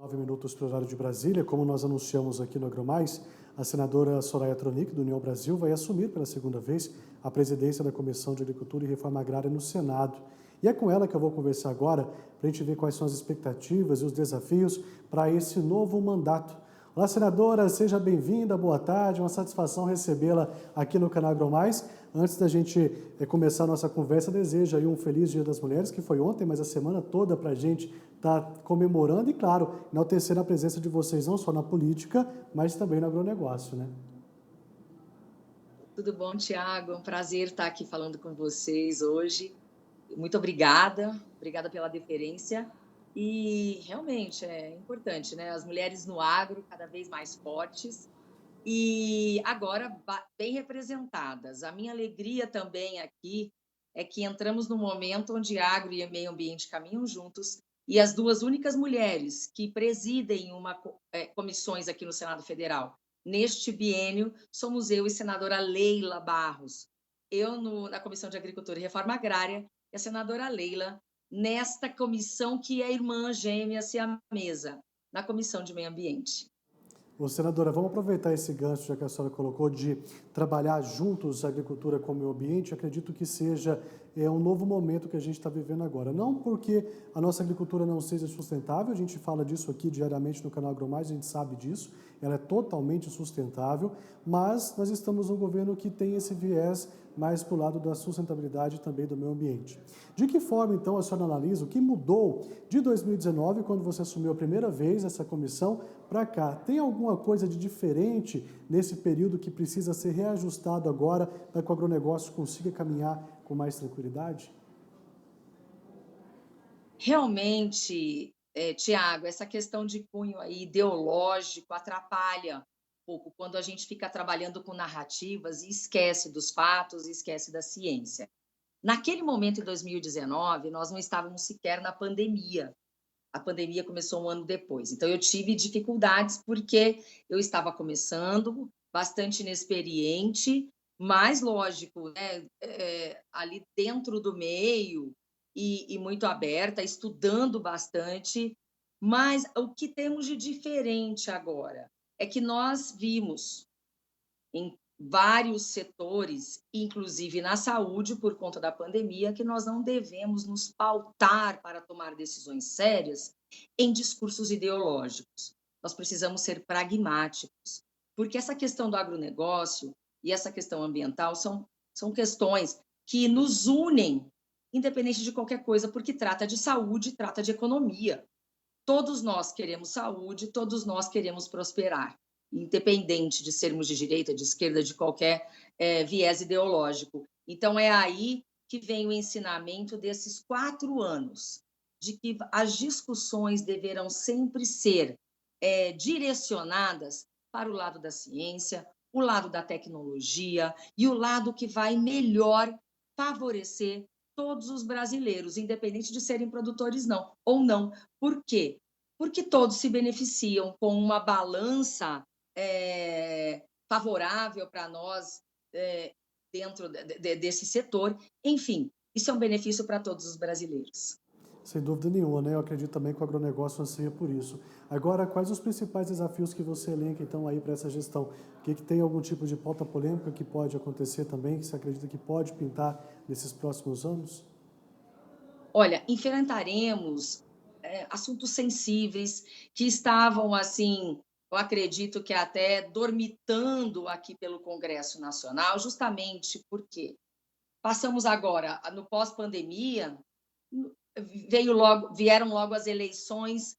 9 minutos para o horário de Brasília. Como nós anunciamos aqui no AgroMais, a senadora Soraya Tronic, do União Brasil, vai assumir pela segunda vez a presidência da Comissão de Agricultura e Reforma Agrária no Senado. E é com ela que eu vou conversar agora para a gente ver quais são as expectativas e os desafios para esse novo mandato. Olá, senadora, seja bem-vinda, boa tarde, uma satisfação recebê-la aqui no canal AgroMais. Antes da gente começar a nossa conversa, desejo aí um feliz Dia das Mulheres, que foi ontem, mas a semana toda para a gente estar comemorando e, claro, enaltecendo a presença de vocês não só na política, mas também no agronegócio, né? Tudo bom, Tiago? É um prazer estar aqui falando com vocês hoje. Muito obrigada pela deferência. E realmente é importante, né? As mulheres no agro cada vez mais fortes e agora bem representadas. A minha alegria também aqui é que entramos num momento onde agro e meio ambiente caminham juntos e as duas únicas mulheres que presidem comissões aqui no Senado Federal neste biênio somos eu e senadora Leila Barros. Eu na Comissão de Agricultura e Reforma Agrária e a senadora Leila nesta comissão que é irmã gêmea siamesa, na Comissão de Meio Ambiente. Ô, senadora, vamos aproveitar esse gancho, já que a senhora colocou, de trabalhar juntos a agricultura com o meio ambiente. Acredito que seja um novo momento que a gente está vivendo agora. Não porque a nossa agricultura não seja sustentável, a gente fala disso aqui diariamente no canal AgroMais, a gente sabe disso, ela é totalmente sustentável, mas nós estamos num governo que tem esse viés mais para o lado da sustentabilidade e também do meio ambiente. De que forma, então, a senhora analisa o que mudou de 2019, quando você assumiu a primeira vez essa comissão, para cá? Tem alguma coisa de diferente nesse período que precisa ser reajustado agora para que o agronegócio consiga caminhar com mais tranquilidade? Realmente, Tiago, essa questão de cunho aí ideológico atrapalha um pouco quando a gente fica trabalhando com narrativas e esquece dos fatos e esquece da ciência. Naquele momento, em 2019, nós não estávamos sequer na pandemia. A pandemia começou um ano depois. Então, eu tive dificuldades porque eu estava começando, bastante inexperiente, mas lógico, né, ali dentro do meio e muito aberta, estudando bastante. Mas o que temos de diferente agora é que nós vimos em vários setores, inclusive na saúde, por conta da pandemia, que nós não devemos nos pautar para tomar decisões sérias em discursos ideológicos. Nós precisamos ser pragmáticos, porque essa questão do agronegócio e essa questão ambiental são questões que nos unem, independente de qualquer coisa, porque trata de saúde, trata de economia. Todos nós queremos saúde, todos nós queremos prosperar, independente de sermos de direita, de esquerda, de qualquer viés ideológico. Então, é aí que vem o ensinamento desses 4 anos, de que as discussões deverão sempre ser direcionadas para o lado da ciência, o lado da tecnologia e o lado que vai melhor favorecer todos os brasileiros, independente de serem produtores ou não. Por quê? Porque todos se beneficiam com uma balança favorável para nós dentro desse setor. Enfim, isso é um benefício para todos os brasileiros. Sem dúvida nenhuma, né? Eu acredito também que o agronegócio anseia por isso. Agora, quais os principais desafios que você elenca, então, aí para essa gestão? Que tem algum tipo de pauta polêmica que pode acontecer também, que você acredita que pode pintar nesses próximos anos? Olha, enfrentaremos assuntos sensíveis que estavam, assim, eu acredito que até dormitando aqui pelo Congresso Nacional, justamente porque passamos agora, no pós-pandemia, vieram logo as eleições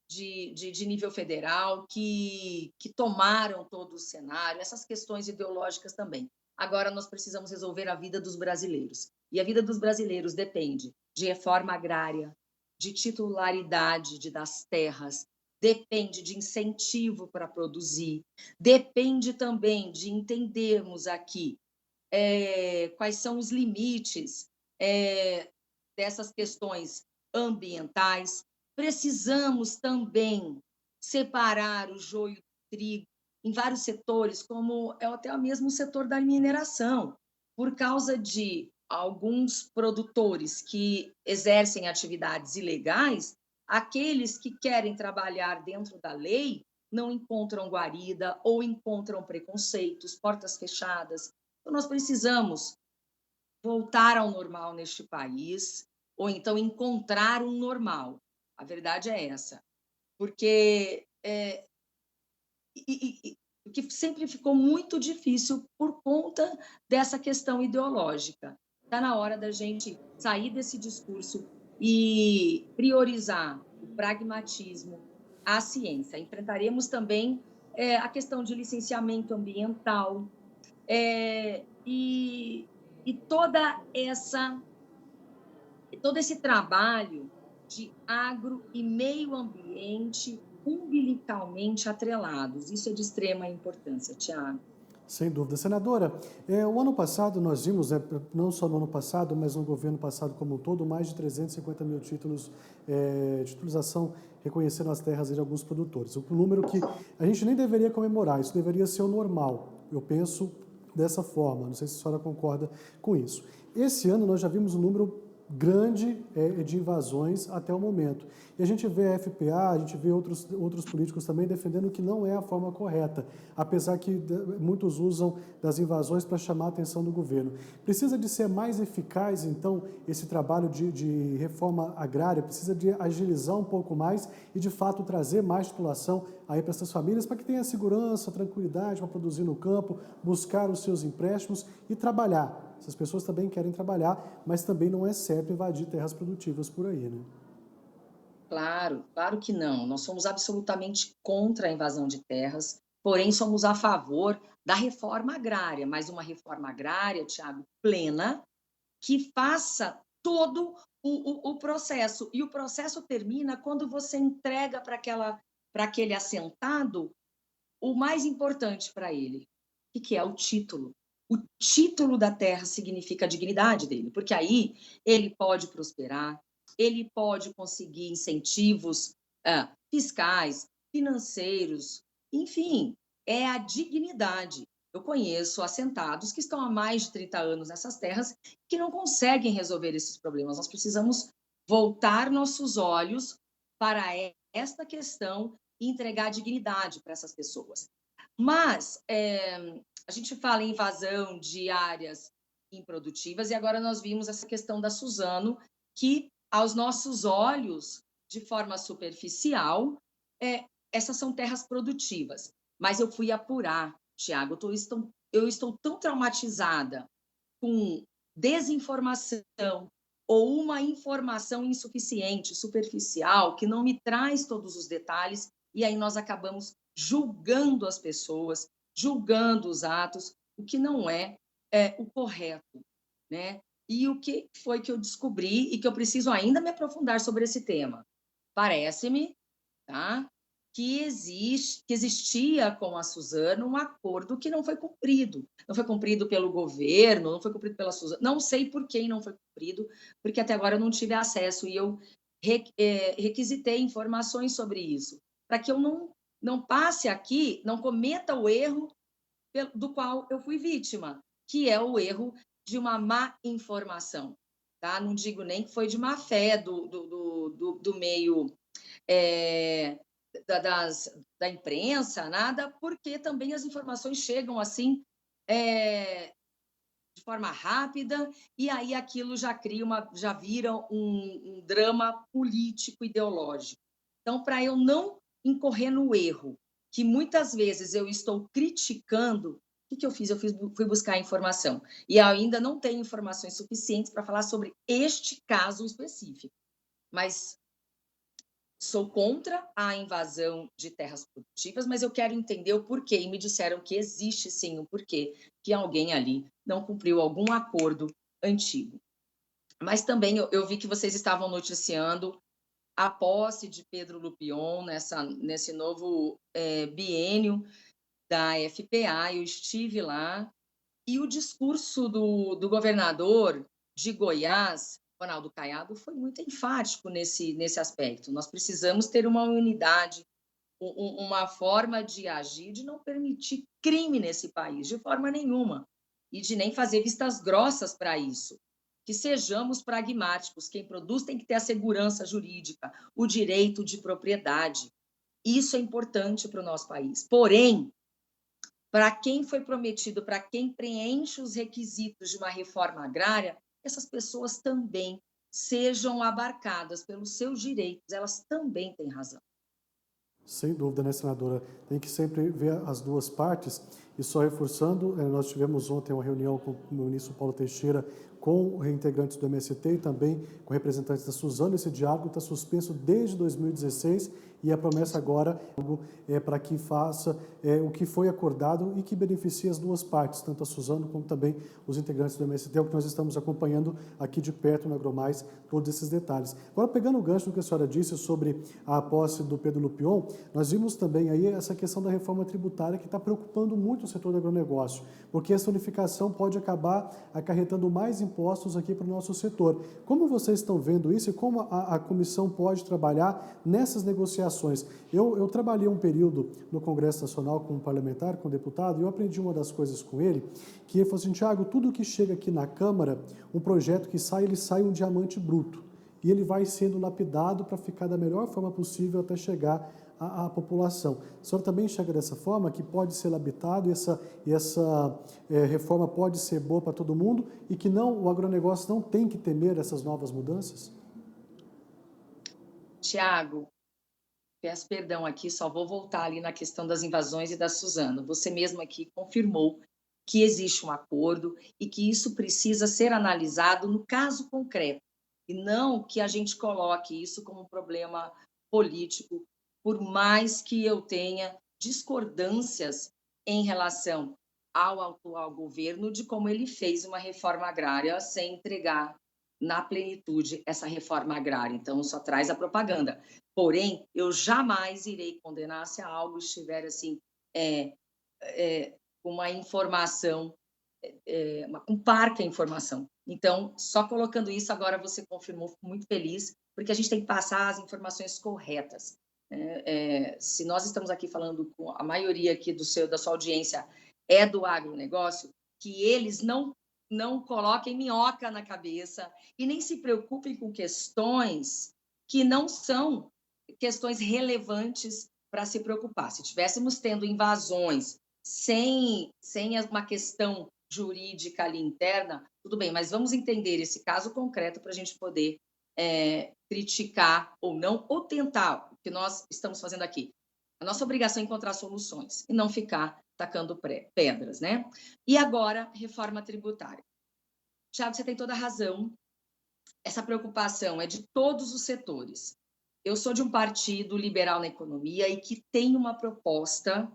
de nível federal que tomaram todo o cenário, essas questões ideológicas também. Agora nós precisamos resolver a vida dos brasileiros. E a vida dos brasileiros depende de reforma agrária, de titularidade das terras, depende de incentivo para produzir, depende também de entendermos aqui quais são os limites dessas questões ambientais. Precisamos também separar o joio do trigo em vários setores, como é até mesmo o setor da mineração, por causa de alguns produtores que exercem atividades ilegais, aqueles que querem trabalhar dentro da lei não encontram guarida ou encontram preconceitos, portas fechadas. Então, nós precisamos voltar ao normal neste país, ou então encontrar um normal. A verdade é essa. Porque o que sempre ficou muito difícil por conta dessa questão ideológica. Está na hora da gente sair desse discurso e priorizar o pragmatismo, a ciência. Enfrentaremos também a questão de licenciamento ambiental, e todo esse trabalho de agro e meio ambiente umbilicalmente atrelados. Isso é de extrema importância, Tiago. Sem dúvida. Senadora, o ano passado nós vimos, não só no ano passado, mas no governo passado como um todo, mais de 350 mil títulos, titulização reconhecendo as terras de alguns produtores. Um número que a gente nem deveria comemorar, isso deveria ser o normal. Eu penso dessa forma, não sei se a senhora concorda com isso. Esse ano nós já vimos um número grande de invasões até o momento. E a gente vê a FPA, a gente vê outros políticos também defendendo que não é a forma correta, apesar que muitos usam das invasões para chamar a atenção do governo. Precisa de ser mais eficaz, então, esse trabalho de reforma agrária, precisa de agilizar um pouco mais e, de fato, trazer mais titulação aí para essas famílias, para que tenha segurança, tranquilidade para produzir no campo, buscar os seus empréstimos e trabalhar. Essas pessoas também querem trabalhar, mas também não é certo invadir terras produtivas por aí, né? Claro, claro que não. Nós somos absolutamente contra a invasão de terras, porém somos a favor da reforma agrária, mas uma reforma agrária, Tiago, plena, que faça todo o processo. E o processo termina quando você entrega para aquele assentado o mais importante para ele, que é o título. O título da terra significa a dignidade dele, porque aí ele pode prosperar, ele pode conseguir incentivos fiscais, financeiros, enfim, é a dignidade. Eu conheço assentados que estão há mais de 30 anos nessas terras que não conseguem resolver esses problemas. Nós precisamos voltar nossos olhos para esta questão e entregar dignidade para essas pessoas. Mas a gente fala em invasão de áreas improdutivas e agora nós vimos essa questão da Suzano, que aos nossos olhos, de forma superficial, essas são terras produtivas. Mas eu fui apurar, Tiago, eu estou tão traumatizada com desinformação ou uma informação insuficiente, superficial, que não me traz todos os detalhes, e aí nós acabamos julgando as pessoas, julgando os atos, o que não é o correto, né? E o que foi que eu descobri e que eu preciso ainda me aprofundar sobre esse tema? Parece-me, tá, que existia com a Suzano um acordo que não foi cumprido. Não foi cumprido pelo governo, não foi cumprido pela Suzano. Não sei por quem não foi cumprido, porque até agora eu não tive acesso e eu requisitei informações sobre isso, para que eu não passe aqui, não cometa o erro do qual eu fui vítima, que é o erro de uma má informação. Tá? Não digo nem que foi de má fé do meio é, da imprensa, nada, porque também as informações chegam assim de forma rápida e aí aquilo já vira um drama político ideológico. Então, para eu não incorrer no erro, que muitas vezes eu estou criticando, o que eu fiz? Fui buscar informação. E ainda não tenho informações suficientes para falar sobre este caso específico. Mas sou contra a invasão de terras produtivas, mas eu quero entender o porquê. E me disseram que existe sim um porquê, que alguém ali não cumpriu algum acordo antigo. Mas também eu vi que vocês estavam noticiando a posse de Pedro Lupion nesse novo biênio da FPA. Eu estive lá e o discurso do governador de Goiás, Ronaldo Caiado, foi muito enfático nesse aspecto. Nós precisamos ter uma unidade, uma forma de agir, de não permitir crime nesse país, de forma nenhuma, e de nem fazer vistas grossas para isso. que sejamos pragmáticos. Quem produz tem que ter a segurança jurídica, o direito de propriedade. Isso é importante para o nosso país. Porém, para quem foi prometido, para quem preenche os requisitos de uma reforma agrária, essas pessoas também sejam abarcadas pelos seus direitos, elas também têm razão. Sem dúvida, né, senadora? Tem que sempre ver as duas partes. E só reforçando, nós tivemos ontem uma reunião com o ministro Paulo Teixeira, com reintegrantes do MST e também com representantes da Suzano. Esse diálogo está suspenso desde 2016 e a promessa agora é para que faça o que foi acordado e que beneficie as duas partes, tanto a Suzano como também os integrantes do MST, é o que nós estamos acompanhando aqui de perto no AgroMais, todos esses detalhes. Agora, pegando o gancho do que a senhora disse sobre a posse do Pedro Lupion, nós vimos também aí essa questão da reforma tributária que está preocupando muito o setor do agronegócio, porque essa unificação pode acabar acarretando mais impostos aqui para o nosso setor. Como vocês estão vendo isso e como a comissão pode trabalhar nessas negociações? Eu trabalhei um período no Congresso Nacional como parlamentar, como deputado, e eu aprendi uma das coisas com ele, que ele falou assim: Tiago, tudo que chega aqui na Câmara, um projeto que sai, ele sai um diamante bruto. E ele vai sendo lapidado para ficar da melhor forma possível até chegar à população. A senhora também enxerga dessa forma, que pode ser labitado e essa reforma pode ser boa para todo mundo e que não, o agronegócio não tem que temer essas novas mudanças? Tiago, peço perdão aqui, só vou voltar ali na questão das invasões e da Suzano. Você mesmo aqui confirmou que existe um acordo e que isso precisa ser analisado no caso concreto, e não que a gente coloque isso como um problema político, por mais que eu tenha discordâncias em relação ao atual governo de como ele fez uma reforma agrária sem entregar na plenitude essa reforma agrária. Então, só traz a propaganda. Porém, eu jamais irei condenar se algo estiver assim, é, com uma informação, com parca informação. Então, só colocando isso, agora você confirmou, fico muito feliz, porque a gente tem que passar as informações corretas. Se nós estamos aqui falando com a maioria aqui da sua audiência é do agronegócio, que eles não coloquem minhoca na cabeça e nem se preocupem com questões que não são questões relevantes para se preocupar. Se estivéssemos tendo invasões sem uma questão jurídica ali interna, tudo bem, mas vamos entender esse caso concreto para a gente poder criticar ou não, ou tentar, o que nós estamos fazendo aqui. A nossa obrigação é encontrar soluções e não ficar tacando pedras, né? E agora, reforma tributária. Tiago, você tem toda a razão. Essa preocupação é de todos os setores. Eu sou de um partido liberal na economia e que tem uma proposta,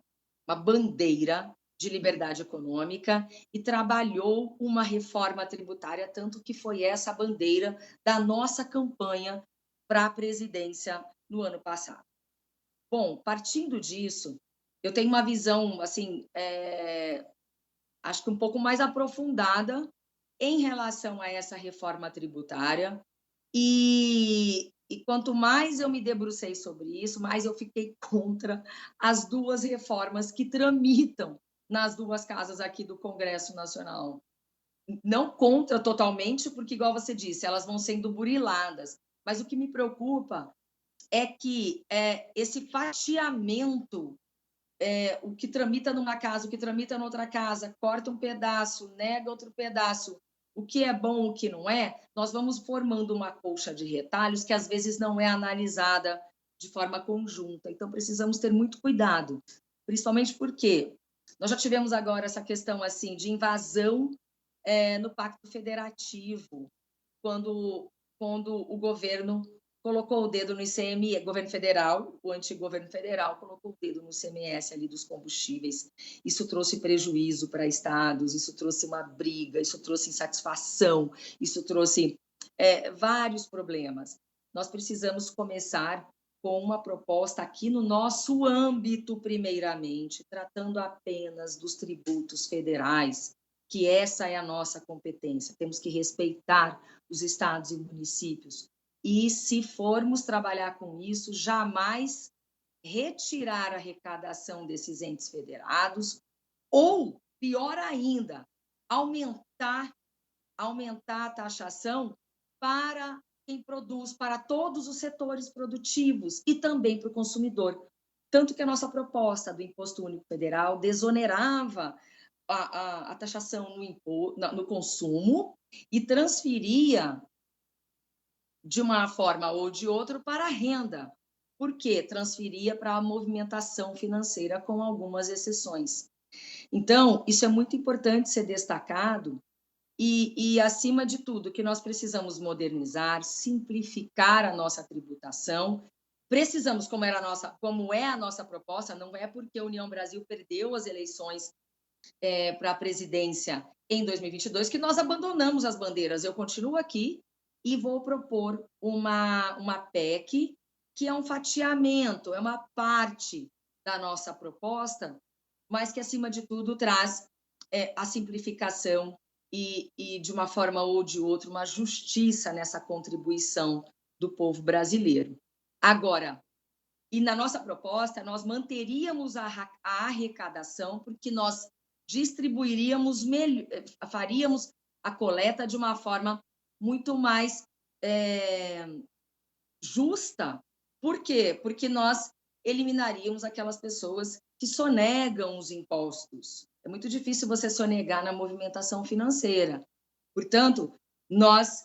uma bandeira de liberdade econômica e trabalhou uma reforma tributária, tanto que foi essa a bandeira da nossa campanha para a presidência no ano passado. Bom, partindo disso, eu tenho uma visão, assim, acho que um pouco mais aprofundada em relação a essa reforma tributária. E quanto mais eu me debrucei sobre isso, mais eu fiquei contra as duas reformas que tramitam nas duas casas aqui do Congresso Nacional. Não contra totalmente, porque, igual você disse, elas vão sendo buriladas. Mas o que me preocupa é que esse fatiamento, o que tramita numa casa, o que tramita noutra casa, corta um pedaço, nega outro pedaço, o que é bom, o que não é, nós vamos formando uma colcha de retalhos que às vezes não é analisada de forma conjunta. Então, precisamos ter muito cuidado, principalmente porque nós já tivemos agora essa questão assim de invasão no Pacto Federativo, quando o governo colocou o dedo no ICMS, governo federal, o antigo governo federal colocou o dedo no ICMS ali dos combustíveis. Isso trouxe prejuízo para estados, isso trouxe uma briga, isso trouxe insatisfação, isso trouxe vários problemas. Nós precisamos começar com uma proposta aqui no nosso âmbito, primeiramente, tratando apenas dos tributos federais, que essa é a nossa competência. Temos que respeitar os estados e municípios. E, se formos trabalhar com isso, jamais retirar a arrecadação desses entes federados ou, pior ainda, aumentar aumentar a taxação para quem produz, para todos os setores produtivos e também para o consumidor. Tanto que a nossa proposta do Imposto Único Federal desonerava a taxação no consumo e transferia de uma forma ou de outra para a renda. Por quê? Transferia para a movimentação financeira, com algumas exceções. Então, isso é muito importante ser destacado acima de tudo, que nós precisamos modernizar, simplificar a nossa tributação. Precisamos, como é a nossa proposta, não é porque a União Brasil perdeu as eleições para a presidência em 2022 que nós abandonamos as bandeiras. Eu continuo aqui e vou propor uma PEC, que é um fatiamento, é uma parte da nossa proposta, mas que, acima de tudo, traz a simplificação de uma forma ou de outra, uma justiça nessa contribuição do povo brasileiro. Agora, e na nossa proposta, nós manteríamos a arrecadação, porque nós distribuiríamos, faríamos a coleta de uma forma muito mais justa. Por quê? Porque nós eliminaríamos aquelas pessoas que sonegam os impostos. É muito difícil você sonegar na movimentação financeira. Portanto, nós